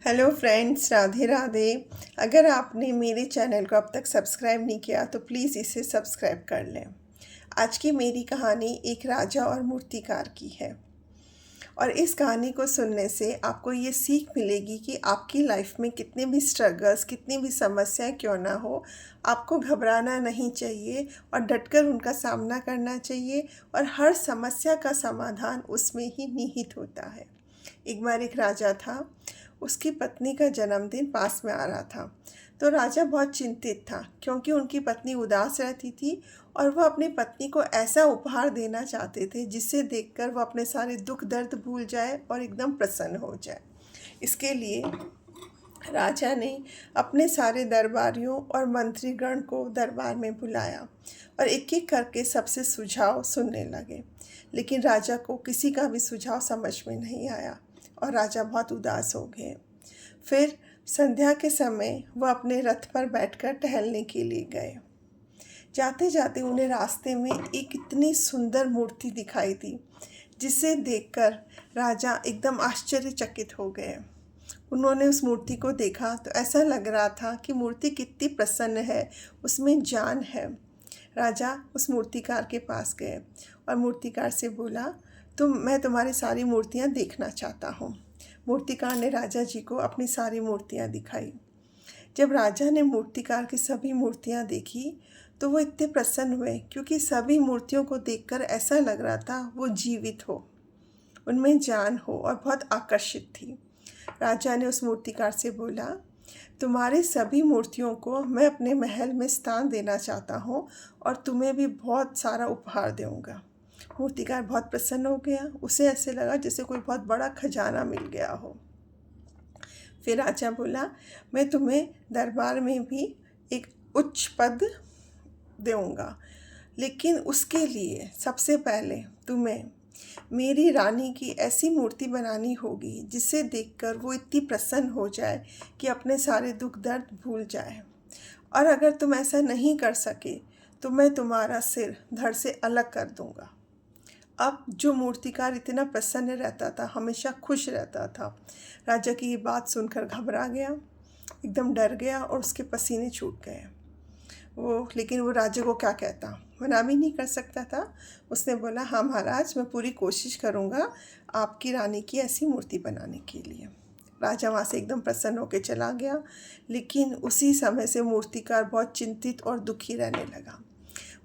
Hello friends, Radhe Radhe. अगर आपने मेरे चैनल को अब तक सब्सक्राइब नहीं किया तो प्लीज़ इसे सब्सक्राइब कर लें। आज की मेरी कहानी एक राजा और मूर्तिकार की है और इस कहानी को सुनने से आपको ये सीख मिलेगी कि आपकी लाइफ में कितने भी स्ट्रगल्स, कितनी भी समस्याएं क्यों ना हो, आपको घबराना नहीं चाहिए और डटकर उनका सामना करना चाहिए और हर समस्या का समाधान उसमें ही निहित होता है। एक बार एक राजा था। उसकी पत्नी का जन्मदिन पास में आ रहा था, तो राजा बहुत चिंतित था क्योंकि उनकी पत्नी उदास रहती थी और वह अपनी पत्नी को ऐसा उपहार देना चाहते थे जिसे देखकर वह अपने सारे दुख दर्द भूल जाए और एकदम प्रसन्न हो जाए। इसके लिए राजा ने अपने सारे दरबारियों और मंत्रीगण को दरबार में बुलाया और एक एक करके सबसे सुझाव सुनने लगे, लेकिन राजा को किसी का भी सुझाव समझ में नहीं आया और राजा बहुत उदास हो गए। फिर संध्या के समय वह अपने रथ पर बैठकर टहलने के लिए गए। जाते जाते उन्हें रास्ते में एक इतनी सुंदर मूर्ति दिखाई दी जिसे देखकर राजा एकदम आश्चर्यचकित हो गए। उन्होंने उस मूर्ति को देखा तो ऐसा लग रहा था कि मूर्ति कितनी प्रसन्न है, उसमें जान है। राजा उस मूर्तिकार के पास गए और मूर्तिकार से बोला, मैं तुम्हारी सारी मूर्तियाँ देखना चाहता हूँ। मूर्तिकार ने राजा जी को अपनी सारी मूर्तियाँ दिखाई। जब राजा ने मूर्तिकार की सभी मूर्तियाँ देखी तो वो इतने प्रसन्न हुए क्योंकि सभी मूर्तियों को देखकर ऐसा लग रहा था वो जीवित हो, उनमें जान हो और बहुत आकर्षित थी। राजा ने उस मूर्तिकार से बोला, तुम्हारी सभी मूर्तियों को मैं अपने महल में स्थान देना चाहता हूँ और तुम्हें भी बहुत सारा उपहार दूंगा। मूर्तिकार बहुत प्रसन्न हो गया। उसे ऐसे लगा जैसे कोई बहुत बड़ा खजाना मिल गया हो। फिर राजा बोला, मैं तुम्हें दरबार में भी एक उच्च पद दूंगा, लेकिन उसके लिए सबसे पहले तुम्हें मेरी रानी की ऐसी मूर्ति बनानी होगी जिसे देखकर वो इतनी प्रसन्न हो जाए कि अपने सारे दुख दर्द भूल जाए। और अगर तुम ऐसा नहीं कर सके तो मैं तुम्हारा सिर धड़ से अलग कर दूंगा। अब जो मूर्तिकार इतना प्रसन्न रहता था, हमेशा खुश रहता था, राजा की ये बात सुनकर घबरा गया, एकदम डर गया और उसके पसीने छूट गए। लेकिन वो राजा को क्या कहता, मना भी नहीं कर सकता था। उसने बोला, हाँ महाराज, मैं पूरी कोशिश करूँगा आपकी रानी की ऐसी मूर्ति बनाने के लिए। राजा वहाँ से एकदम प्रसन्न होकर चला गया, लेकिन उसी समय से मूर्तिकार बहुत चिंतित और दुखी रहने लगा।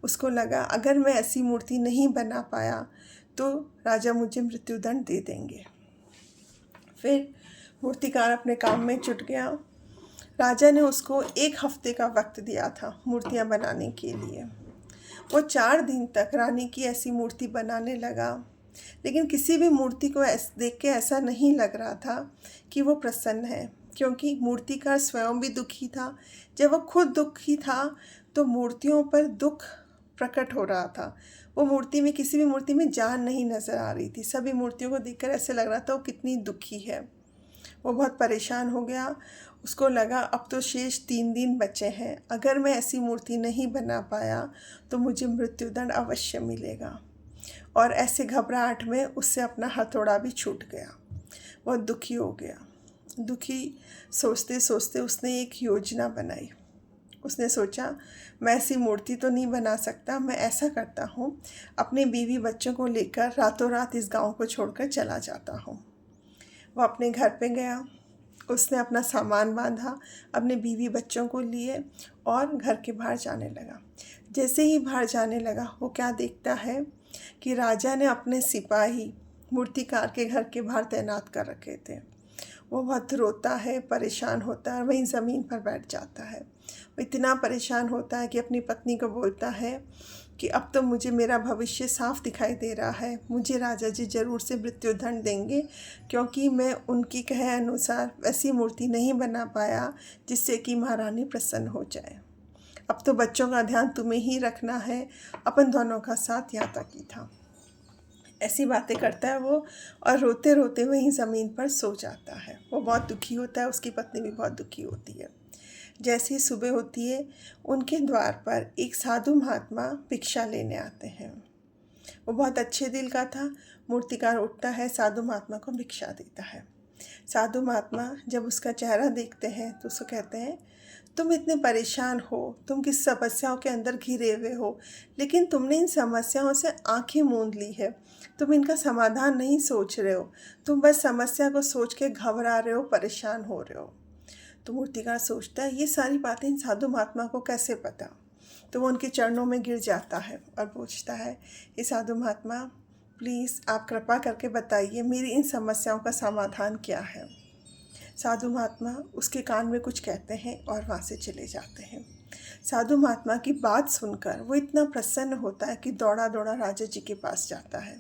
उसको लगा अगर मैं ऐसी मूर्ति नहीं बना पाया तो राजा मुझे मृत्युदंड दे देंगे। फिर मूर्तिकार अपने काम में जुट गया। राजा ने उसको 1 हफ्ते का वक्त दिया था मूर्तियाँ बनाने के लिए। वो 4 दिन तक रानी की ऐसी मूर्ति बनाने लगा, लेकिन किसी भी मूर्ति को देख के ऐसा नहीं लग रहा था कि वो प्रसन्न है, क्योंकि मूर्तिकार स्वयं भी दुखी था। जब वो खुद दुखी था तो मूर्तियों पर दुख प्रकट हो रहा था। वो मूर्ति में, किसी भी मूर्ति में जान नहीं नज़र आ रही थी। सभी मूर्तियों को देखकर ऐसे लग रहा था वो कितनी दुखी है। वो बहुत परेशान हो गया। उसको लगा अब तो शेष 3 दिन बचे हैं, अगर मैं ऐसी मूर्ति नहीं बना पाया तो मुझे मृत्युदंड अवश्य मिलेगा। और ऐसे घबराहट में उससे अपना हथौड़ा भी छूट गया। बहुत दुखी हो गया। दुखी सोचते सोचते उसने एक योजना बनाई। उसने सोचा, मैं ऐसी मूर्ति तो नहीं बना सकता, मैं ऐसा करता हूँ, अपने बीवी बच्चों को लेकर रातों रात इस गांव को छोड़कर चला जाता हूँ। वो अपने घर पे गया। उसने अपना सामान बांधा, अपने बीवी बच्चों को लिए और घर के बाहर जाने लगा। जैसे ही बाहर जाने लगा वो क्या देखता है कि राजा ने अपने सिपाही मूर्तिकार के घर के बाहर तैनात कर रखे थे। वो बहुत रोता है, परेशान होता है और वहीं ज़मीन पर बैठ जाता है। वो इतना परेशान होता है कि अपनी पत्नी को बोलता है कि अब तो मुझे मेरा भविष्य साफ दिखाई दे रहा है, मुझे राजा जी ज़रूर से मृत्युदंड देंगे, क्योंकि मैं उनकी कहे अनुसार वैसी मूर्ति नहीं बना पाया जिससे कि महारानी प्रसन्न हो जाए। अब तो बच्चों का ध्यान तुम्हें ही रखना है, अपन दोनों का साथ यहाँ तक ही था। ऐसी बातें करता है वो और रोते रोते वहीं ज़मीन पर सो जाता है। वो बहुत दुखी होता है, उसकी पत्नी भी बहुत दुखी होती है। जैसे ही सुबह होती है, उनके द्वार पर एक साधु महात्मा भिक्षा लेने आते हैं। वो बहुत अच्छे दिल का था। मूर्तिकार उठता है, साधु महात्मा को भिक्षा देता है। साधु महात्मा जब उसका चेहरा देखते हैं तो उसको कहते हैं, तुम इतने परेशान हो, तुम किस समस्याओं के अंदर घिरे हुए हो, लेकिन तुमने इन समस्याओं से आंखें मूंद ली है। तुम इनका समाधान नहीं सोच रहे हो, तुम बस समस्या को सोच के घबरा रहे हो, परेशान हो रहे हो। तो मूर्तिकार सोचता है ये सारी बातें इन साधु महात्मा को कैसे पता। तो वो उनके चरणों में गिर जाता है और पूछता है, ये साधु महात्मा प्लीज़ आप कृपा करके बताइए मेरी इन समस्याओं का समाधान क्या है। साधु महात्मा उसके कान में कुछ कहते हैं और वहाँ से चले जाते हैं। साधु महात्मा की बात सुनकर वो इतना प्रसन्न होता है कि दौड़ा दौड़ा राजा जी के पास जाता है।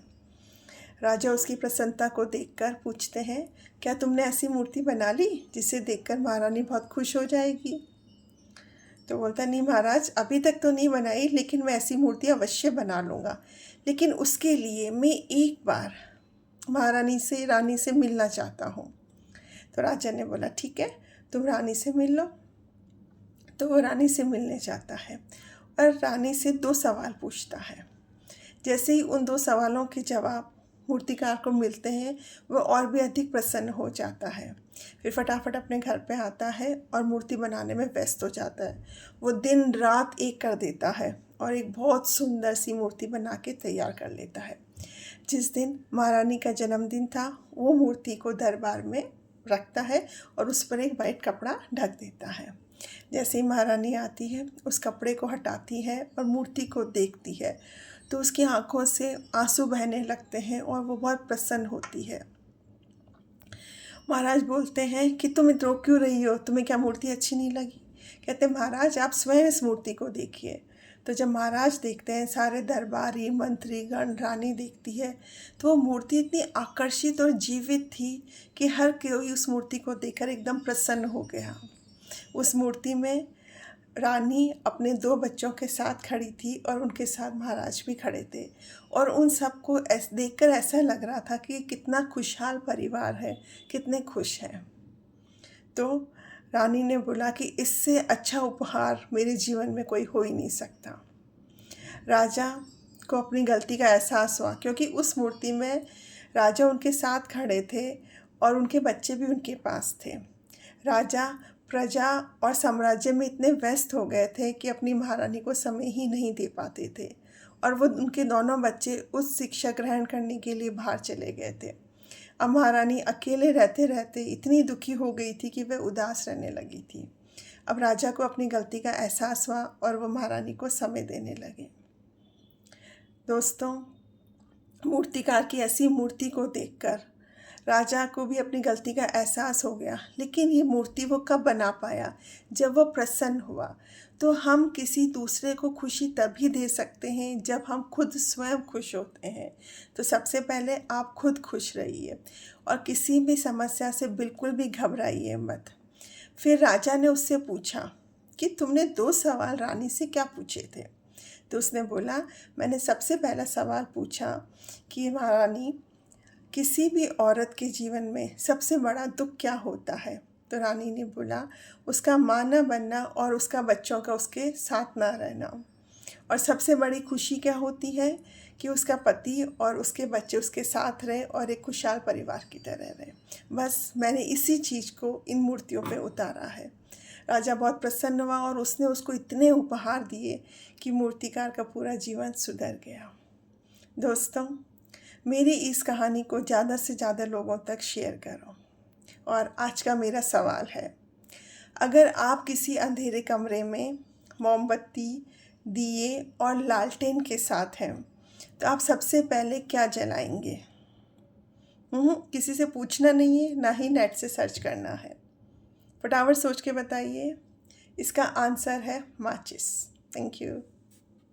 राजा उसकी प्रसन्नता को देखकर पूछते हैं, क्या तुमने ऐसी मूर्ति बना ली जिसे देखकर महारानी बहुत खुश हो जाएगी। तो बोलता, नहीं महाराज, अभी तक तो नहीं बनाई, लेकिन मैं ऐसी मूर्ति अवश्य बना लूँगा, लेकिन उसके लिए मैं एक बार रानी से मिलना चाहता हूँ। तो राजा ने बोला, ठीक है, तुम रानी से मिल लो। तो वो रानी से मिलने जाता है और रानी से 2 सवाल पूछता है। जैसे ही उन 2 सवालों के जवाब मूर्तिकार को मिलते हैं, वो और भी अधिक प्रसन्न हो जाता है। फिर फटाफट अपने घर पे आता है और मूर्ति बनाने में व्यस्त हो जाता है। वो दिन रात एक कर देता है और एक बहुत सुंदर सी मूर्ति बना के तैयार कर लेता है। जिस दिन महारानी का जन्मदिन था, वो मूर्ति को दरबार में रखता है और उस पर एक वाइट कपड़ा ढक देता है। जैसे ही महारानी आती है, उस कपड़े को हटाती है और मूर्ति को देखती है तो उसकी आंखों से आंसू बहने लगते हैं और वो बहुत प्रसन्न होती है। महाराज बोलते हैं कि तुम रो क्यों रही हो, तुम्हें क्या मूर्ति अच्छी नहीं लगी। कहते, महाराज आप स्वयं इस मूर्ति को देखिए। तो जब महाराज देखते हैं, सारे दरबारी मंत्रीगण, रानी देखती है, तो वो मूर्ति इतनी आकर्षित और जीवित थी कि हर कोई उस मूर्ति को देखकर एकदम प्रसन्न हो गया। उस मूर्ति में रानी अपने 2 बच्चों के साथ खड़ी थी और उनके साथ महाराज भी खड़े थे और उन सबको देखकर ऐसा लग रहा था कि कितना खुशहाल परिवार है, कितने खुश हैं। तो रानी ने बोला कि इससे अच्छा उपहार मेरे जीवन में कोई हो ही नहीं सकता। राजा को अपनी गलती का एहसास हुआ, क्योंकि उस मूर्ति में राजा उनके साथ खड़े थे और उनके बच्चे भी उनके पास थे। राजा प्रजा और साम्राज्य में इतने व्यस्त हो गए थे कि अपनी महारानी को समय ही नहीं दे पाते थे और वो उनके दोनों बच्चे उस शिक्षा ग्रहण करने के लिए बाहर चले गए थे। अब महारानी अकेले रहते रहते इतनी दुखी हो गई थी कि वह उदास रहने लगी थी। अब राजा को अपनी गलती का एहसास हुआ और वो महारानी को समय देने लगे। दोस्तों, मूर्तिकार की ऐसी मूर्ति को देखकर राजा को भी अपनी गलती का एहसास हो गया, लेकिन ये मूर्ति वो कब बना पाया, जब वो प्रसन्न हुआ। तो हम किसी दूसरे को खुशी तभी दे सकते हैं जब हम खुद स्वयं खुश होते हैं। तो सबसे पहले आप खुद खुश रहिए और किसी भी समस्या से बिल्कुल भी घबराइए मत। फिर राजा ने उससे पूछा कि तुमने 2 सवाल रानी से क्या पूछे थे। तो उसने बोला, मैंने सबसे पहला सवाल पूछा कि महारानी, किसी भी औरत के जीवन में सबसे बड़ा दुख क्या होता है। तो रानी ने बोला, उसका माँ न बनना और उसका बच्चों का उसके साथ ना रहना। और सबसे बड़ी खुशी क्या होती है कि उसका पति और उसके बच्चे उसके साथ रहे और एक खुशहाल परिवार की तरह रहे। बस मैंने इसी चीज़ को इन मूर्तियों पे उतारा है। राजा बहुत प्रसन्न हुआ और उसने उसको इतने उपहार दिए कि मूर्तिकार का पूरा जीवन सुधर गया। दोस्तों, मेरी इस कहानी को ज़्यादा से ज़्यादा लोगों तक शेयर करो। और आज का मेरा सवाल है, अगर आप किसी अंधेरे कमरे में मोमबत्ती, दिए और लालटेन के साथ हैं, तो आप सबसे पहले क्या जलाएंगे? किसी से पूछना नहीं है, ना ही नेट से सर्च करना है। फटाफट सोच के बताइए। इसका आंसर है माचिस। Thank you.